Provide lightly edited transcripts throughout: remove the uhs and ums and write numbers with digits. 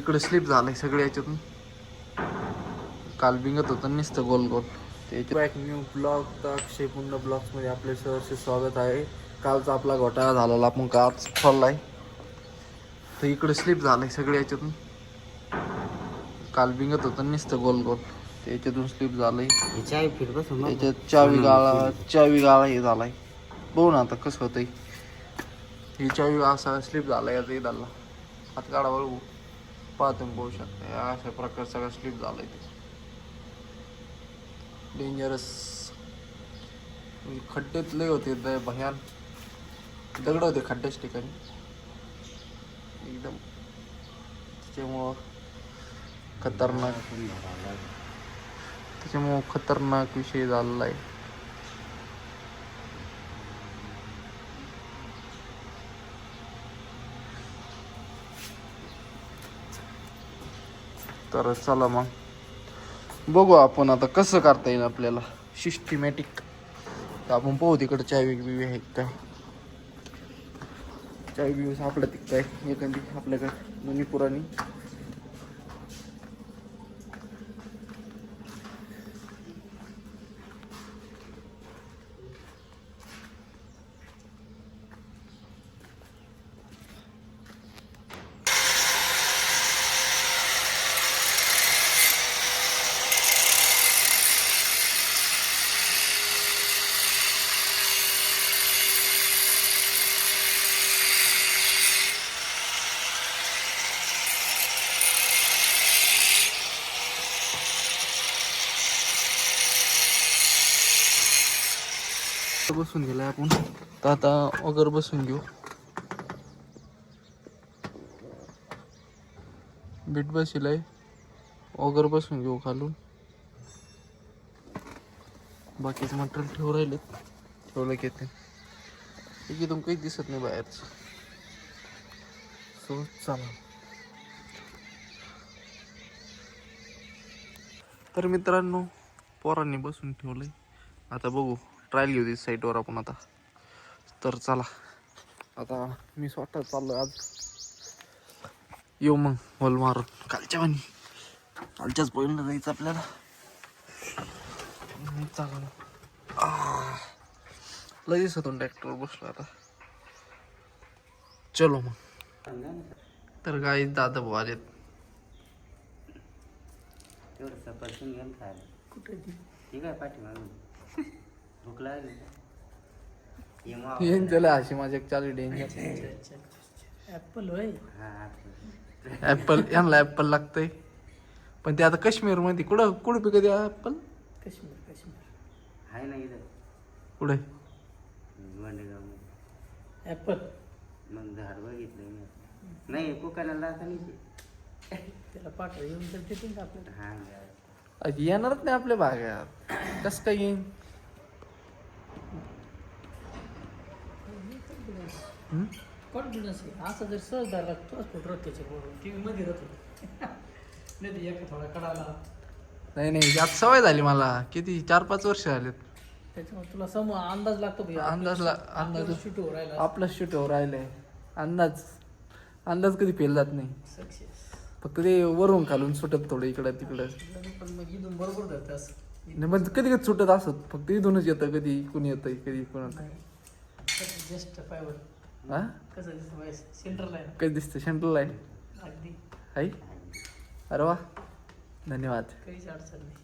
इकडे स्लिप झालंय सगळं याच्यातून. काल बिंगत होतं नुसतं गोल गोल. त्याच्या एक न्यू ब्लॉग तर अक्षय पूर्ण ब्लॉग्समध्ये आपले सहर्ष स्वागत आहे. कालचा आपला घोटाळा झालेला आपण का आज खोललाय. तर इकडे स्लिप झालंय सगळं याच्यातून. काल बिंगत होतं नुसतं गोल गोल. त्याच्यातून स्लिप झालंय. याच्यात चावी गाळा हे झालाय. बघू ना आता कसं होतंय. ही चावी असा स्लिप झालाय याचा इदाला हात काढा बघू. पाहतो बघू शकता अशा प्रकार सगळं स्लिप झालंय ते. डेंजरस खड्डेत लय होते भयान. दगड होते खड्ड्याच्या ठिकाणी एकदम. त्याच्यामुळं खतरनाक विषय झालेला आहे. तर चला मग बघू आपण आता कसं करता येईल आपल्याला सिस्टमॅटिक. तर आपण पाहू तिकडं चावी बिवी आहे काय. चावी बिवी सापडत काय एखादी आपल्याकडे दोन्ही पुराणी. बसून गेलाय आपण. तर आता वगैरे बसून घेऊ. बीट बसिलाय वगैरे बसून घेऊ खालून. बाकीचं मटेरियल ठेवून राहिले ठेवलं की येते. एकदम काही दिसत नाही बाहेरच. सो चला. तर मित्रांनो पोरांनी बसून ठेवलंय. आता बघू ट्रायल घेऊ साईटवर आपण आता. तर चला आता मी स्वतः चाललोय आज. येऊ मग होल मारून कालच्याच पॉईंटला जायचं आपल्याला. चला लय दिसतून ट्रॅक्टर बसलो आता. चलो मग. तर गाई दादा भाऊ आलेत. कुठे ठीक आहे पाठीमागून भूक लागली. त्याला हशी माझ्या चालू डेंजर. ऍपल होय. ऍपल यांना ऍपल लागतंय. पण ते आता काश्मीर मध्ये कुठं कुठं पिकत ऍपल. काश्मीर आहे ना इथं. कुठे ऍपल मग झाड बघितलं नाही. कोकणाला त्याला पाठव येऊन तर देतील का आपल्याला. हा येणारच नाही आपल्या भागात. कसं काय येईन. कॉन्फिडन्स आहे. असं जर सहज धरला तोच फोटो त्याच्या बरोबर टी व्ही मध्ये राहतो. नाही एक थोडा कडाला. नाही यात सवय झाली मला. किती 4-5 वर्ष झालेत. त्याच्यामुळे तुला समोर अंदाज लागतो. अंदाज शूट राहिला. आपलं शूट राहिलंय. अंदाज कधी फेल जात नाही. सक्सेस फक्त ते वरून खालून सुटत थोडं इकडं तिकडं. पण मग इथून बरोबर धरत असं. नाही पण कधी कधी सुटत असत. फक्त इथूनच येतं. कधी कोणी येतंय कधी कोण. जस्ट फायबर हा कसं दिसतं सेंटरला आहे. कधी दिसतं सेंट्रल आहे. अगदी हाय. अरे वा धन्यवाद. काहीच अडचण नाही.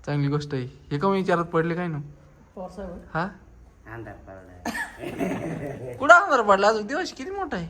चांगली गोष्ट आहे. हे का विचारात पडले काय ना. पॉवर साहेब हा अंधार पडला. कुठं अंधार पडला. अजून दिवस किती मोठा आहे.